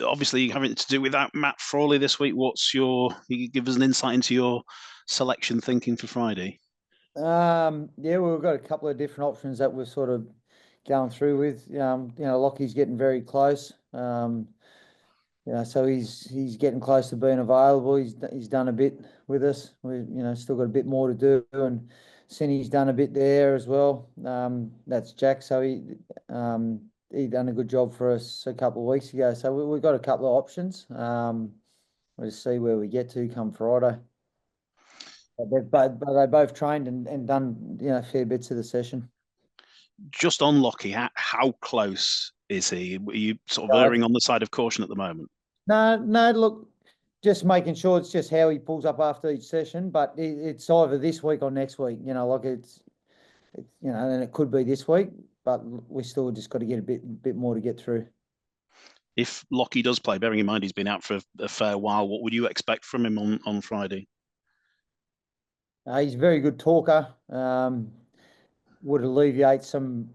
obviously having to do without Matt Frawley this week. You give us an insight into your selection thinking for Friday? Yeah, we've got a couple of different options that we're sort of going through with. Lockie's getting very close. So he's getting close to being available. He's done a bit with us. We still got a bit more to do, and Cindy's done a bit there as well. That's Jack. So he done a good job for us a couple of weeks ago. So we've got a couple of options. We'll just see where we get to come Friday. But they both trained and done fair bits of the session. Just on Lockie, how close is he? Are you sort of Uh, erring on the side of caution at the moment? No, no, look, just making sure it's just how he pulls up after each session, but it's either this week or next week. Like and it could be this week, but we still just got to get a bit more to get through. If Lockie does play, bearing in mind he's been out for a fair while, what would you expect from him on Friday? He's a very good talker. Would alleviate some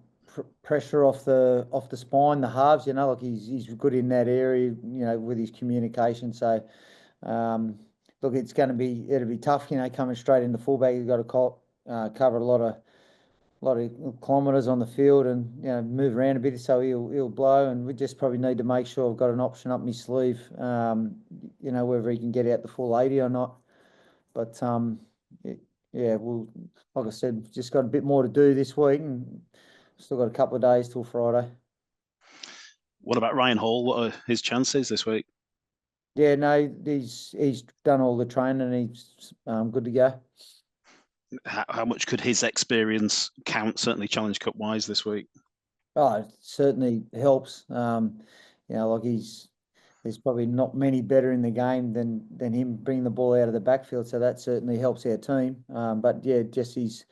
pressure off the spine, the halves. Like he's good in that area. With his communication. So, look, it'll be tough. Coming straight into fullback, you've got to cover a lot of kilometres on the field and move around a bit. So he'll blow, and we just probably need to make sure I've got an option up my sleeve. Whether he can get out the full 80 or not. But yeah, like I said, just got a bit more to do this week, and still got a couple of days till Friday. What about Ryan Hall? What are his chances this week? Yeah, no, he's done all the training and he's good to go. How much could his experience count, certainly Challenge Cup wise this week? Oh, it certainly helps. Like there's probably not many better in the game than him bringing the ball out of the backfield, so that certainly helps our team. But yeah, just his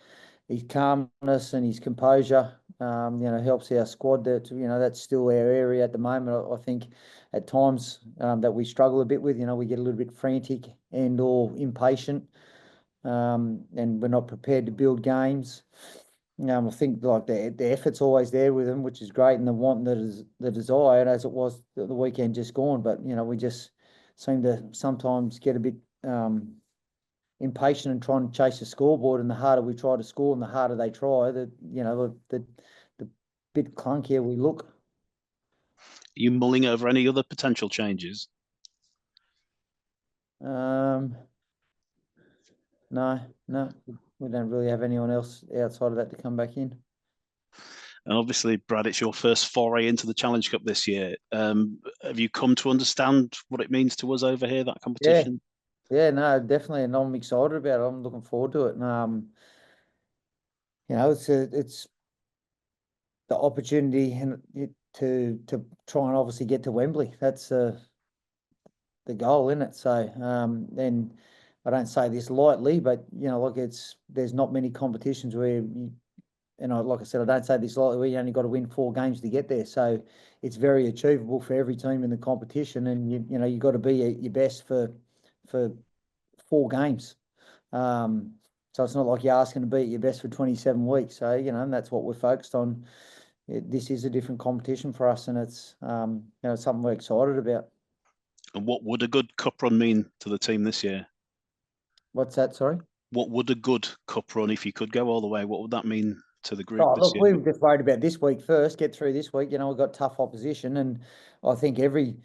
calmness and his composure, helps our squad. That's still our area at the moment. I think at times that we struggle a bit with. We get a little bit frantic and or impatient, and we're not prepared to build games. I think like the effort's always there with them, which is great, and the want that is the desire, as it was the weekend just gone. But we just seem to sometimes get a bit impatient and trying to chase the scoreboard. And the harder we try to score, and the harder they try, the bit clunkier we look. Are you mulling over any other potential changes? No, no, we don't really have anyone else outside of that to come back in. And obviously, Brad, it's your first foray into the Challenge Cup this year. Have you come to understand what it means to us over here, that competition? Yeah, no, definitely, and I'm excited about it. I'm looking forward to it. And it's the opportunity and to try and obviously get to Wembley. That's the goal, isn't it? So, then I don't say this lightly, but there's not many competitions where like I said, I don't say this lightly. We only got to win 4 games to get there, so it's very achievable for every team in the competition. And you got to be at your best for 4 games. So it's not like you're asking to be at your best for 27 weeks. So and that's what we're focused on. This is a different competition for us, and it's something we're excited about. And what would a good cup run mean to the team this year? What's that? Sorry. What would a good cup run, if you could go all the way, what would that mean to the group Oh, this look, year? we were just worried about this week first. Get through this week. We've got tough opposition, and I think like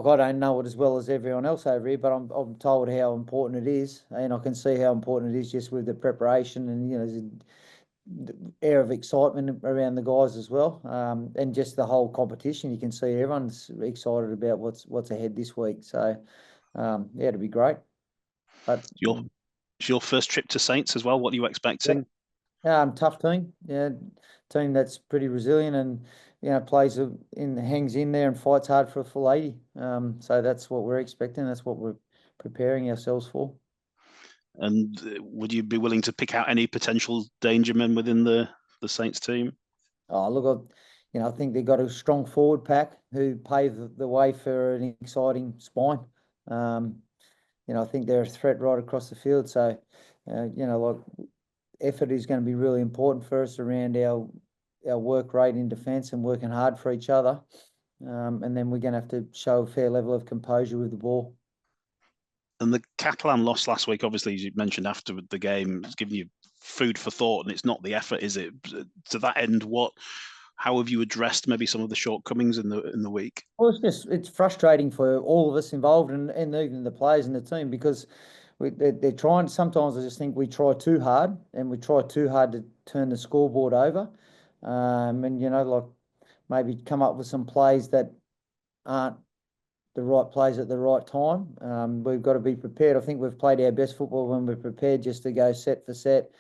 I don't know it as well as everyone else over here, but I'm told how important it is, and I can see how important it is just with the preparation and the air of excitement around the guys as well, and just the whole competition. You can see everyone's excited about what's ahead this week. So, yeah, it'll be great. But It's your first trip to Saints as well. What are you expecting? tough team, yeah, team that's pretty resilient and hangs in there and fights hard for a full 80. So that's what we're expecting. That's what we're preparing ourselves for. And would you be willing to pick out any potential danger men within the Saints team? Oh, look, I think they've got a strong forward pack who pave the way for an exciting spine. I think they're a threat right across the field. So, effort is going to be really important for us around our work rate in defence and working hard for each other. and then we're going to have to show a fair level of composure with the ball. And the Catalan loss last week, obviously, as you mentioned after the game, it's giving you food for thought, and it's not the effort, is it? To that end, how have you addressed maybe some of the shortcomings in the week? Well, it's frustrating for all of us involved and even the players in the team because they're trying. Sometimes I just think we try too hard and we try too hard to turn the scoreboard over, and like maybe come up with some plays that aren't the right plays at the right time. We've got to be prepared. I think we've played our best football when we're prepared just to go set for set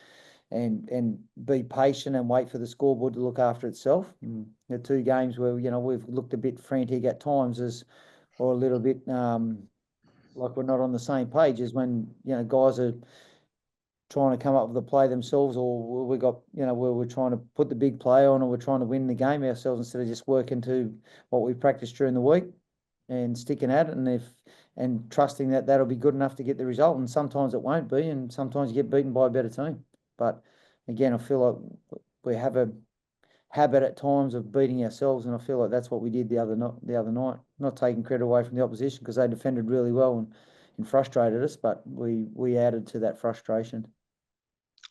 and be patient and wait for the scoreboard to look after itself. The two games where we've looked a bit frantic at times or a little bit like we're not on the same page is when guys are trying to come up with a play themselves, or we got where we're trying to put the big play on, or we're trying to win the game ourselves instead of just working to what we practiced during the week and sticking at it, and trusting that that'll be good enough to get the result. And sometimes it won't be, and sometimes you get beaten by a better team. But again, I feel like we have a habit at times of beating ourselves, and I feel like that's what we did the other night. Not taking credit away from the opposition because they defended really well and frustrated us, but we added to that frustration.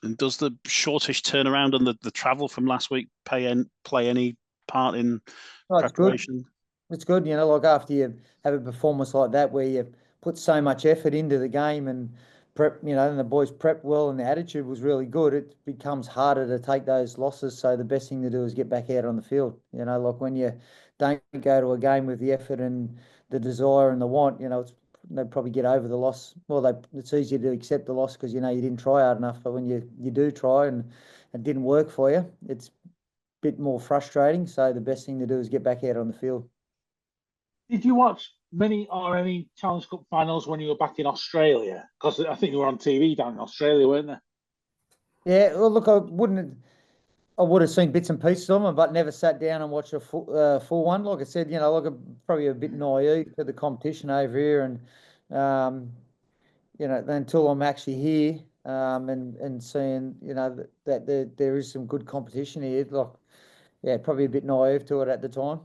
And does the shortish turnaround and the travel from last week play any part in preparation? Good. It's good, like after you have a performance like that where you put so much effort into the game and prep, and the boys prepped well and the attitude was really good, it becomes harder to take those losses. So the best thing to do is get back out on the field. Like when you don't go to a game with the effort and the desire and the want, they probably get over the loss. Well, it's easier to accept the loss because you didn't try hard enough. But when you do try and it didn't work for you, it's a bit more frustrating. So the best thing to do is get back out on the field. Did you watch any Challenge Cup finals when you were back in Australia? Because I think you were on TV down in Australia, weren't they? Yeah, well, look, I would have seen bits and pieces of them, but never sat down and watched a full one. Like I said, like I'm probably a bit naive to the competition over here, and until I'm actually here, and seeing, that there is some good competition here. Like, yeah, probably a bit naive to it at the time.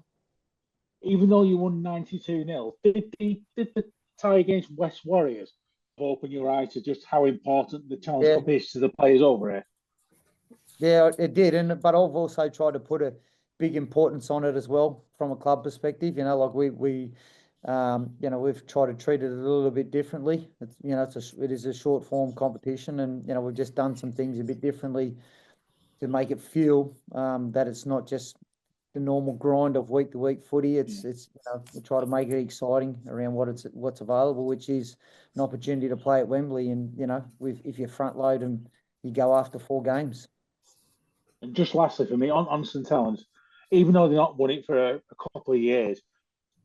Even though you won 92-0, did the tie against West Warriors open your eyes to just how important the Challenge Cup is to the players over here? Yeah, it did, but I've also tried to put a big importance on it as well from a club perspective. Like we've tried to treat it a little bit differently. It is a short form competition, and we've just done some things a bit differently to make it feel that it's not just the normal grind of week to week footy. It's we try to make it exciting around what's available, which is an opportunity to play at Wembley, and if you front load and you go after 4 games. And just lastly for me, on St Helens, even though they've not won it for a couple of years,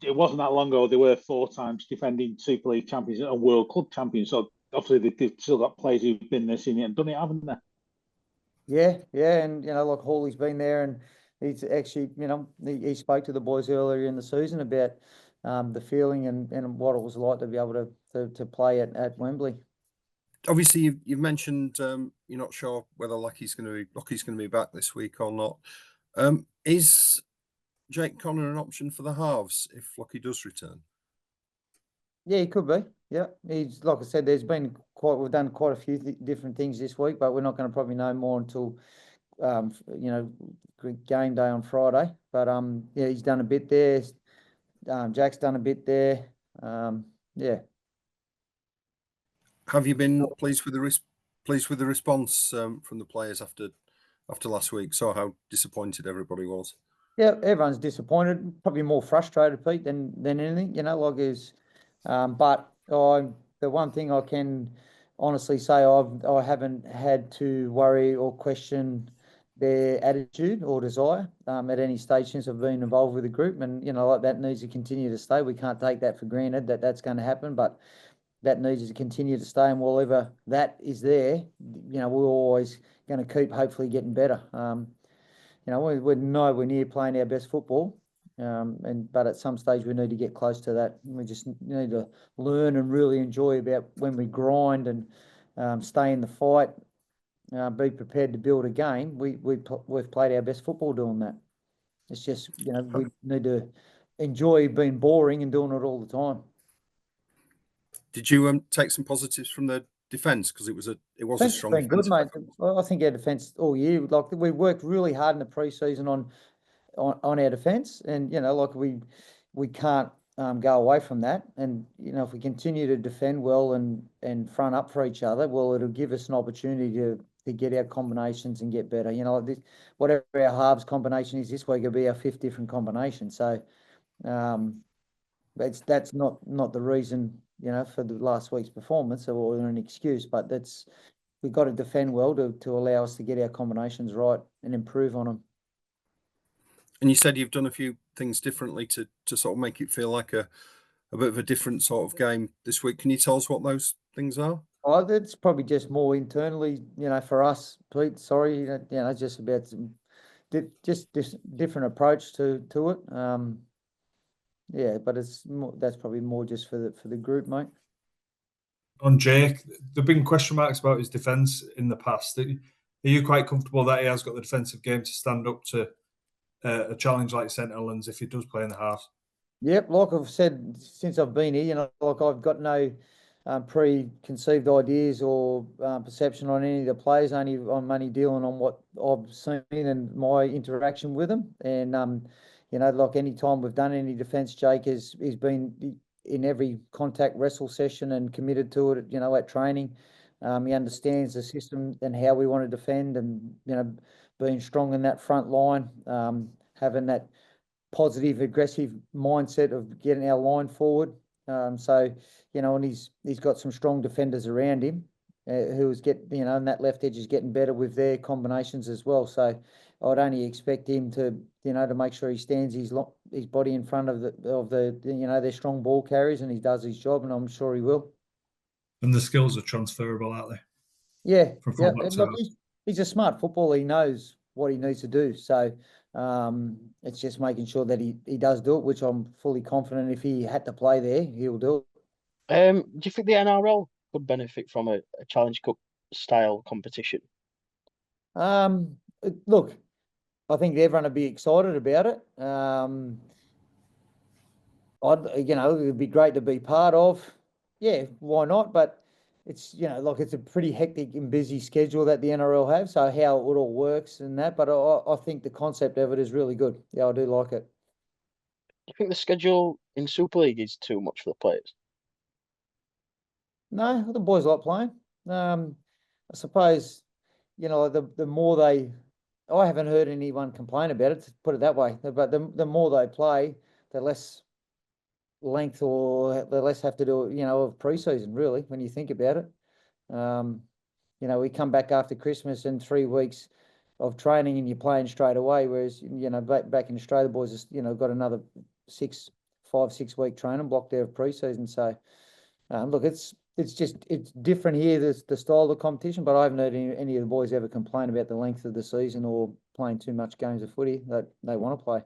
it wasn't that long ago they were 4 times defending Super League champions and World Club champions. So obviously they've still got players who've been there, seen it, and done it, haven't they? Yeah, and like Hawley's been there, and he's actually, he spoke to the boys earlier in the season about the feeling and what it was like to be able to play at Wembley. Obviously, you've mentioned you're not sure whether Lucky's going to be back this week or not. Is Jake Connor an option for the halves if Lucky does return? Yeah, he could be. Yeah, he's, like I said, we've done quite a few different things this week, but we're not going to probably know more until game day on Friday. But yeah, he's done a bit there. Jack's done a bit there. Yeah. Have you been pleased with the response from the players after last week? Saw how disappointed everybody was. Yeah, everyone's disappointed. Probably more frustrated, Pete, than anything. But the one thing I can honestly say, I haven't had to worry or question their attitude or desire at any stage since I've been involved with the group, and like that needs to continue to stay. We can't take that for granted that that's going to happen, but that needs to continue to stay. And wherever that is there, we're always going to keep hopefully getting better. We're nowhere near playing our best football, but at some stage we need to get close to that. We just need to learn and really enjoy about when we grind and stay in the fight, be prepared to build a game. We've played our best football doing that. It's just we need to enjoy being boring and doing it all the time. Did you take some positives from the defence, because it was a Defence strong has been good, defensive mate. effort? I think our defence all year, like we worked really hard in the pre-season on our defence, and like we can't go away from that. And if we continue to defend well and front up for each other, well, it'll give us an opportunity to get our combinations and get better. Like this, whatever our halves combination is this week, it'll be our 5th different combination. So that's not the reason for the last week's performance or an excuse, but we've got to defend well to allow us to get our combinations right and improve on them. And you said you've done a few things differently to sort of make it feel like a bit of a different sort of game this week. Can you tell us what those things are? Oh, it's probably just more internally, for us, Pete. Sorry, just about just different approach to it. Yeah, but that's probably more just for the group, mate. On Jake, there've been question marks about his defence in the past. Are you quite comfortable that he has got the defensive game to stand up to a challenge like St Helens if he does play in the halves? Yep, like I've said since I've been here, like I've got no preconceived ideas or perception on any of the players. I'm only dealing on what I've seen and my interaction with them. And like any time we've done any defence, Jake has been in every contact wrestle session and committed to it. At training, he understands the system and how we want to defend, and being strong in that front line, having that positive, aggressive mindset of getting our line forward. And he's got some strong defenders around him who's and that left edge is getting better with their combinations as well. So I'd only expect him to, to make sure he stands his body in front of their strong ball carriers, and he does his job, and I'm sure he will. And the skills are transferable, aren't they? Yeah, Yeah. And look, he's a smart footballer. He knows what he needs to do. So it's just making sure that he does do it, which I'm fully confident if he had to play there, he'll do it. Do you think the NRL could benefit from a Challenge Cup style competition? Look, I think everyone would be excited about it. It'd be great to be part of. Yeah, why not? But it's it's a pretty hectic and busy schedule that the NRL have. So how it all works and that, but I think the concept of it is really good. Yeah, I do like it. Do you think the schedule in Super League is too much for the players? No, the boys like playing. I suppose, the more I haven't heard anyone complain about it, to put it that way. But the more they play, the less length or the less have to do, of pre-season, really, when you think about it. We come back after Christmas and 3 weeks of training and you're playing straight away. Whereas, back in Australia, the boys, got another 5-6 week training block there of pre-season. So, look, it's different here, the style of the competition, but I haven't heard any of the boys ever complain about the length of the season or playing too much games of footy that they want to play.